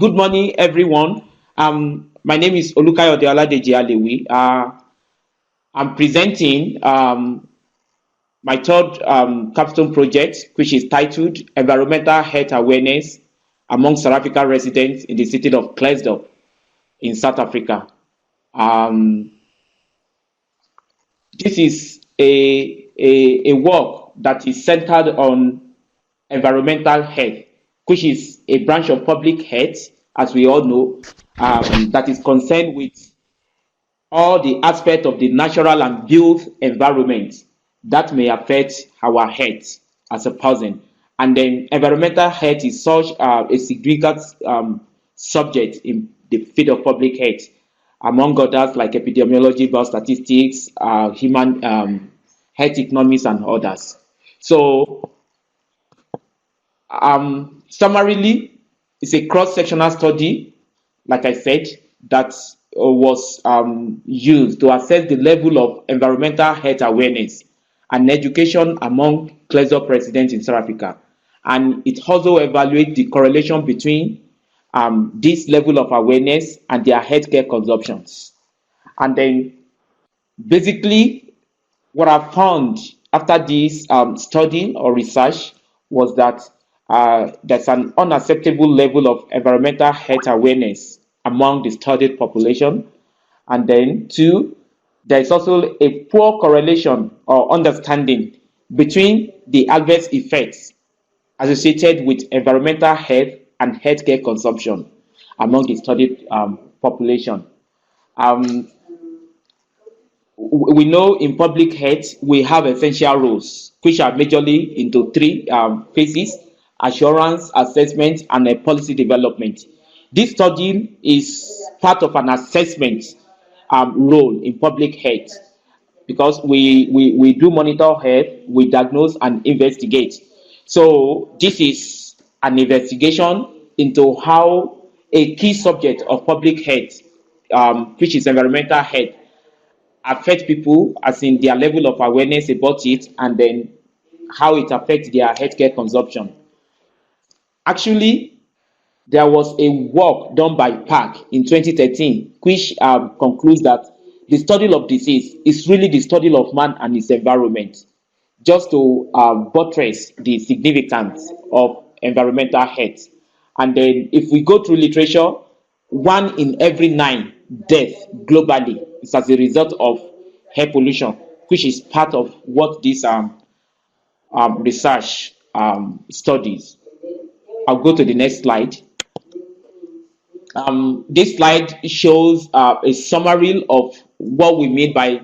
Good morning, everyone. My name is Olukayode Oladeji Alewi. I'm presenting my third capstone project, which is titled Environmental Health Awareness Among South African Residents in the City of Klerksdorp in South Africa. Um, this is a work that is centered on environmental health, which is a branch of public health, as we all know, that is concerned with all the aspects of the natural and built environment that may affect our health as a person. And then environmental health is such a significant subject in the field of public health, among others like epidemiology, biostatistics, human health economics, and others. So, summarily, it's a cross-sectional study, like I said, that was used to assess the level of environmental health awareness and education among Klerksdorp residents in South Africa. And it also evaluates the correlation between this level of awareness and their healthcare consumptions. And then, basically, what I found after this study or research was that there's an unacceptable level of environmental health awareness among the studied population. And then, two, there is also a poor correlation or understanding between the adverse effects associated with environmental health and healthcare consumption among the studied population. Um, we know in public health we have essential roles, which are majorly into three phases: assurance, assessment, and policy development. This study is part of an assessment role in public health, because we do monitor health, we diagnose and investigate. So this is an investigation into how a key subject of public health, which is environmental health, affect people, as in their level of awareness about it, and then how it affects their healthcare consumption. Actually, there was a work done by PAC in 2013, which concludes that the study of disease is really the study of man and his environment, just to buttress the significance of environmental health. And then, if we go through literature, 1 in every 9 deaths globally is as a result of air pollution, which is part of what this research studies. I'll go to the next slide. This slide shows a summary of what we mean by,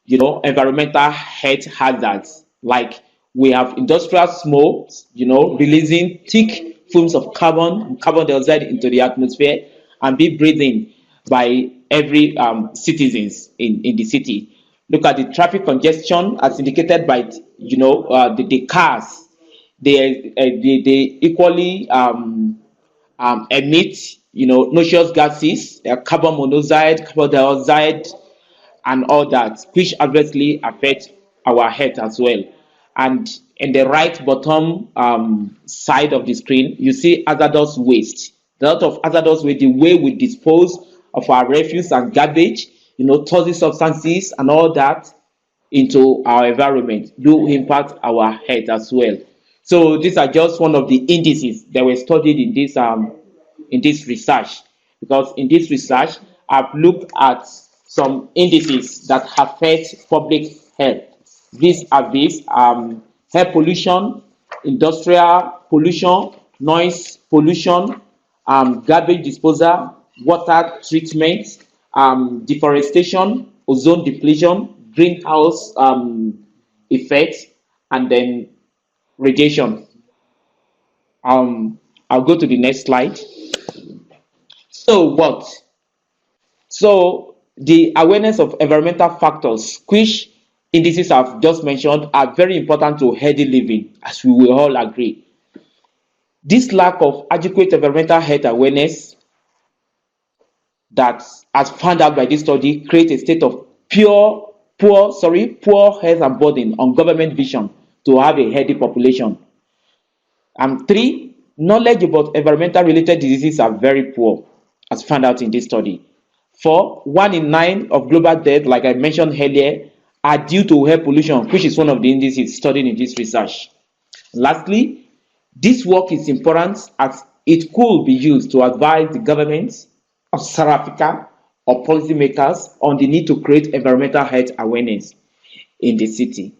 environmental health hazards. Like, we have industrial smoke, releasing thick fumes of carbon dioxide into the atmosphere and be breathing by every citizens in the city. Look at the traffic congestion as indicated by, the cars. They equally emit, noxious gases, carbon monoxide, carbon dioxide, and all that, which adversely affect our health as well. And in the right bottom side of the screen, you see hazardous waste. A lot of hazardous waste, the way we dispose of our refuse and garbage, toxic substances and all that into our environment do impact our health as well. So these are just one of the indices that were studied in this research, because in this research I've looked at some indices that affect public health. These are air pollution, industrial pollution, noise pollution, garbage disposal, water treatment, deforestation, ozone depletion, greenhouse effects, and then radiation. I'll go to the next slide. So what? So the awareness of environmental factors, which indices I've just mentioned, are very important to healthy living, as we will all agree. This lack of adequate environmental health awareness that, as found out by this study, creates a state of poor health and burden on government vision to have a healthy population. Three, Knowledge about environmental related diseases are very poor, as found out in this study. 1 in 9 of global death, like I mentioned earlier, are due to air pollution, which is one of the indices studied in this research. Lastly, this work is important as it could be used to advise the government of South Africa or policymakers on the need to create environmental health awareness in the city.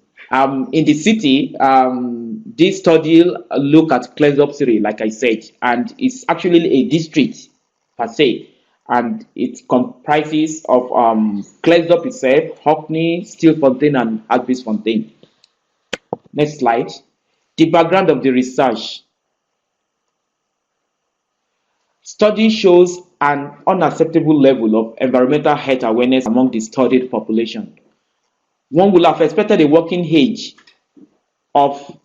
This study look at Klerksdorp City, like I said, and it's actually a district per se, and it comprises of Klerksdorp itself, Hockney, Steelfontein, and Albisfontein. Next slide. The background of the research. Study shows an unacceptable level of environmental health awareness among the studied population. One would have expected a working age of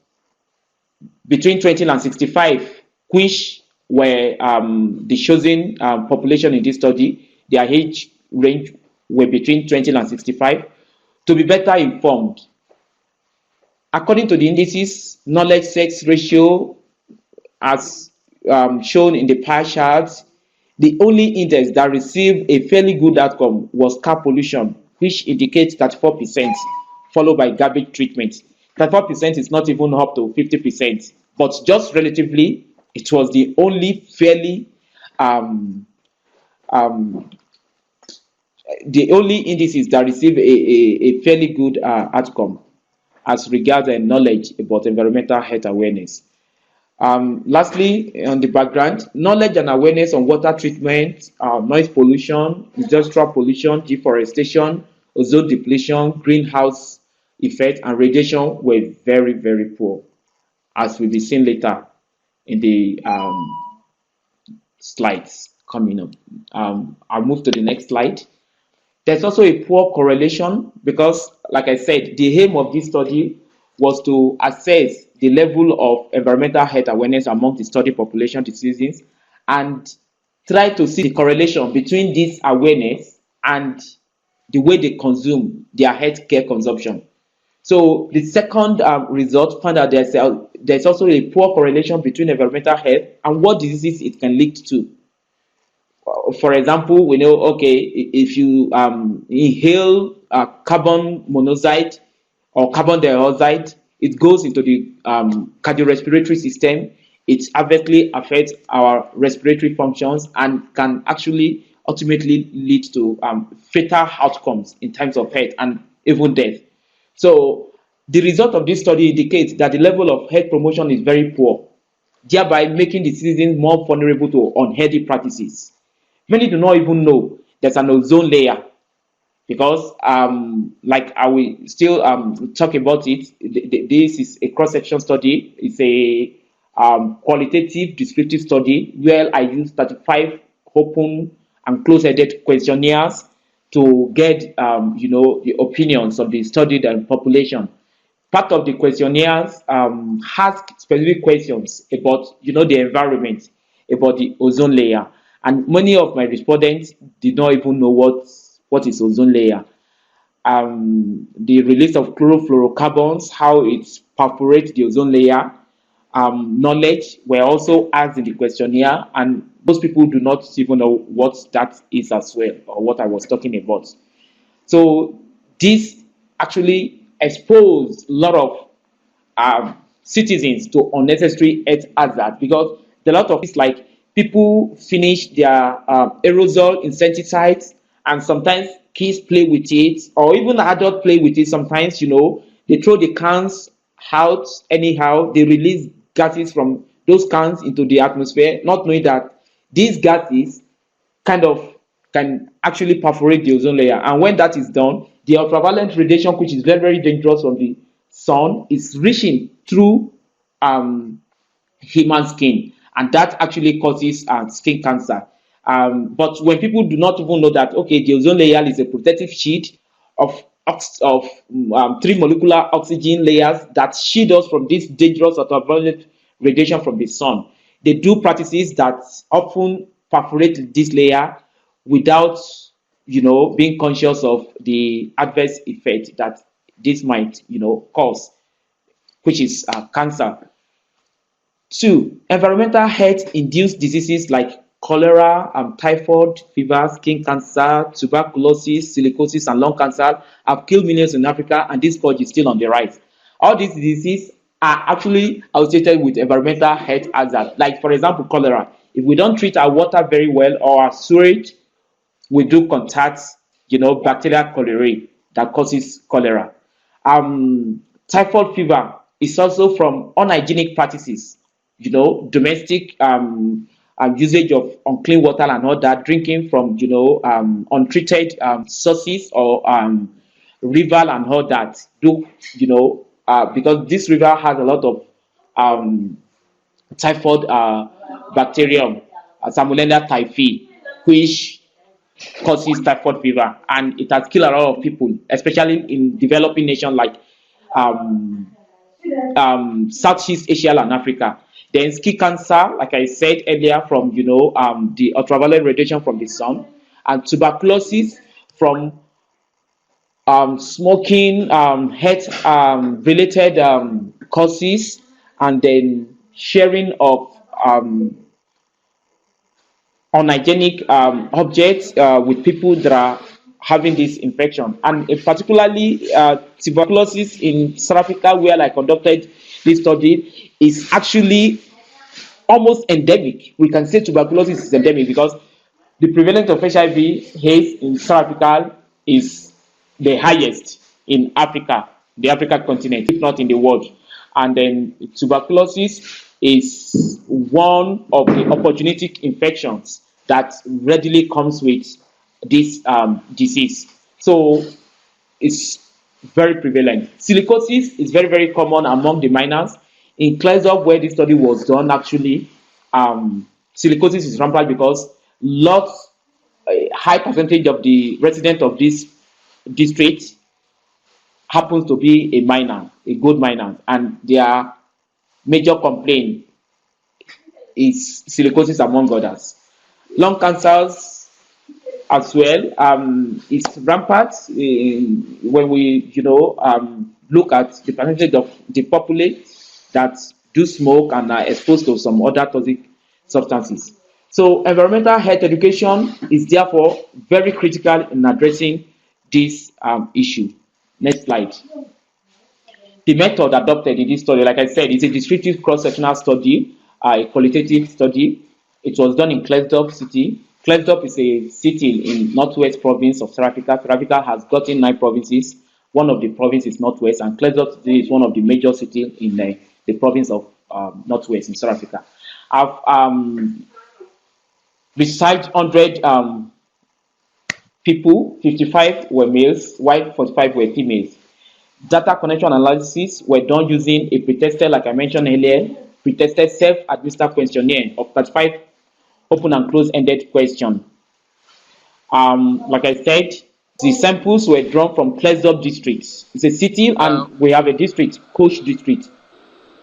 between 20 and 65, which were the chosen population in this study. Their age range were between 20 and 65, to be better informed. According to the indices, knowledge-sex ratio, as shown in the pie charts, the only index that received a fairly good outcome was car pollution, which indicates 34%, followed by garbage treatment. 34% is not even up to 50%, but just relatively, it was the only fairly the only indices that receive a fairly good outcome as regards knowledge about environmental health awareness. Lastly, on the background, knowledge and awareness on water treatment, noise pollution, industrial pollution, deforestation, ozone depletion, greenhouse effect, and radiation were very, very poor, as will be seen later in the slides coming up. I'll move to the next slide. There's also a poor correlation because, like I said, the aim of this study was to assess the level of environmental health awareness among the study population diseases and try to see the correlation between this awareness and the way they consume their healthcare consumption. So the second result found that there's also a poor correlation between environmental health and what diseases it can lead to. For example, we know, okay, if you inhale carbon monoxide or carbon dioxide, it goes into the cardiorespiratory system. It adversely affects our respiratory functions and can actually ultimately lead to fatal outcomes in terms of health and even death. So the result of this study indicates that the level of health promotion is very poor, thereby making the citizens more vulnerable to unhealthy practices. Many do not even know there's an ozone layer because, like I will still talk about it. This is a cross-section study. It's a qualitative descriptive study where I used 35 open and closed-ended questionnaires to get, the opinions of the studied population. Part of the questionnaires ask specific questions about, the environment, about the ozone layer. And many of my respondents did not even know what is ozone layer. The release of chlorofluorocarbons, how it perforates the ozone layer, knowledge were also asked in the questionnaire, and most people do not even know what that is as well, or what I was talking about. So this actually exposed a lot of citizens to unnecessary health hazard because a lot of things like people finish their aerosol insecticides, and sometimes kids play with it, or even adults play with it. Sometimes, they throw the cans out anyhow. They release gases from those cans into the atmosphere, not knowing that these gases can actually perforate the ozone layer. And when that is done, the ultraviolet radiation, which is very, very dangerous from the sun, is reaching through human skin, and that actually causes skin cancer. But when people do not even know that, okay, the ozone layer is a protective sheet of 3 molecular oxygen layers that shield us from this dangerous ultraviolet radiation from the sun, they do practices that often perforate this layer without, being conscious of the adverse effect that this might, cause, which is cancer. Two, environmental health-induced diseases like cholera, typhoid fever, skin cancer, tuberculosis, silicosis, and lung cancer have killed millions in Africa, and this scourge is still on the rise. All these diseases are actually associated with environmental health hazards. Like, for example, cholera. If we don't treat our water very well or our sewage, we do contact, bacterial cholerae that causes cholera. Typhoid fever is also from unhygienic practices, domestic usage of unclean water and all that, drinking from, untreated sources or river and all that. Because this river has a lot of typhoid bacterium, Salmonella typhi, which causes typhoid fever, and it has killed a lot of people, especially in developing nations like um, Southeast Asia and Africa. Then skin cancer, like I said earlier, from the ultraviolet radiation from the sun, and tuberculosis from smoking, health related causes, and then sharing of unhygienic objects with people that are having this infection. And particularly tuberculosis in South Africa, where I conducted this study, is actually almost endemic. We can say tuberculosis is endemic because the prevalence of HIV/AIDS in South Africa is the highest in Africa, the African continent, if not in the world. And then tuberculosis is one of the opportunistic infections that readily comes with this disease. So it's very prevalent. Silicosis is very, very common among the miners. In Klerksdorp, where this study was done, actually, silicosis is rampant because a high percentage of the residents of this district happens to be a miner, a gold miner, and their major complaint is silicosis among others. Lung cancers as well is rampant when we look at the percentage of the population that do smoke and are exposed to some other toxic substances. So environmental health education is therefore very critical in addressing this issue. Next slide. The method adopted in this study, like I said, is a descriptive cross-sectional study, a qualitative study. It was done in Klerksdorp city. Klerksdorp is a city in northwest province of South Africa. South Africa has gotten 9 provinces. One of the provinces is northwest, and Klerksdorp city is one of the major cities in the province of northwest in South Africa. Besides 100 people, 55 were males, while 45 were females. Data connection analysis were done using a pre-tested, like I mentioned earlier, pre-tested self-administered questionnaire of 35 open and close-ended questions. Like I said, the samples were drawn from Klerksdorp district. It's a city, and we have a district, Coach district.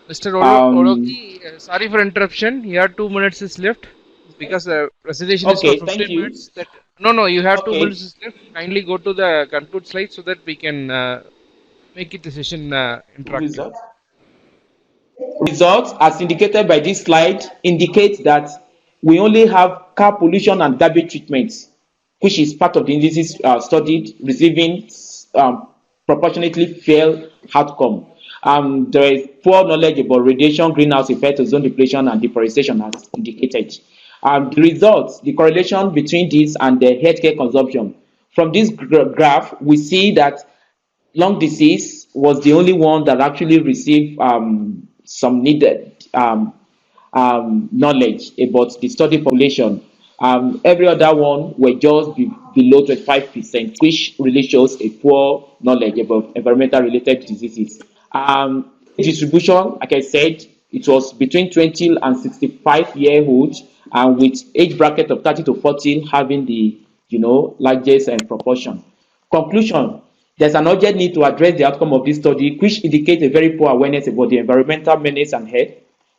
Mr. Ologi, sorry for interruption. You have 2 minutes is left because the presentation is for 15 minutes. No, you have 2 minutes is left. Kindly go to the conclude slide so that we can make it a session interactive. Results, as indicated by this slide, indicate that we only have car pollution and garbage treatment, which is part of the indices studied, receiving proportionately fair outcome. There is poor knowledge about radiation, greenhouse effect, ozone depletion, and deforestation, as indicated. The results, the correlation between this and the healthcare consumption. From this graph, we see that lung disease was the only one that actually received some needed knowledge about the study population. Every other one were just below 25%, which really shows a poor knowledge about environmental related diseases. Distribution, like I said, it was between 20 and 65-year-olds, and with age bracket of 30 to 40 having the largest proportion. Conclusion: there's an urgent need to address the outcome of this study, which indicates a very poor awareness about the environmental menace and health.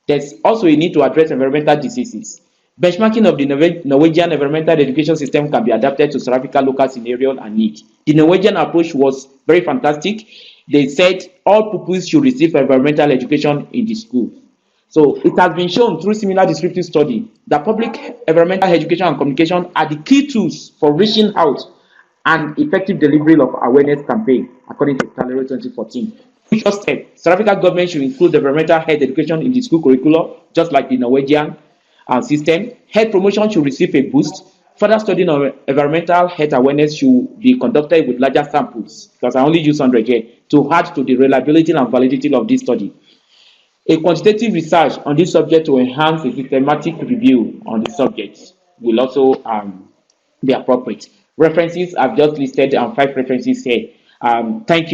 There's also a need to address environmental diseases. Benchmarking of the Norwegian environmental education system can be adapted to South Africa local scenario and need. The Norwegian approach was very fantastic. They said all pupils should receive environmental education in the school. So it has been shown through similar descriptive study that public environmental education and communication are the key tools for reaching out and effective delivery of awareness campaign, according to Calero 2014. Future step: South Africa government should include environmental health education in the school curriculum, just like the Norwegian system. Health promotion should receive a boost. Further studying of environmental health awareness should be conducted with larger samples, because I only use 100 here, to add to the reliability and validity of this study. A quantitative research on this subject to enhance a systematic review on the subject will also be appropriate. References I've just listed 5 references here. Thank you.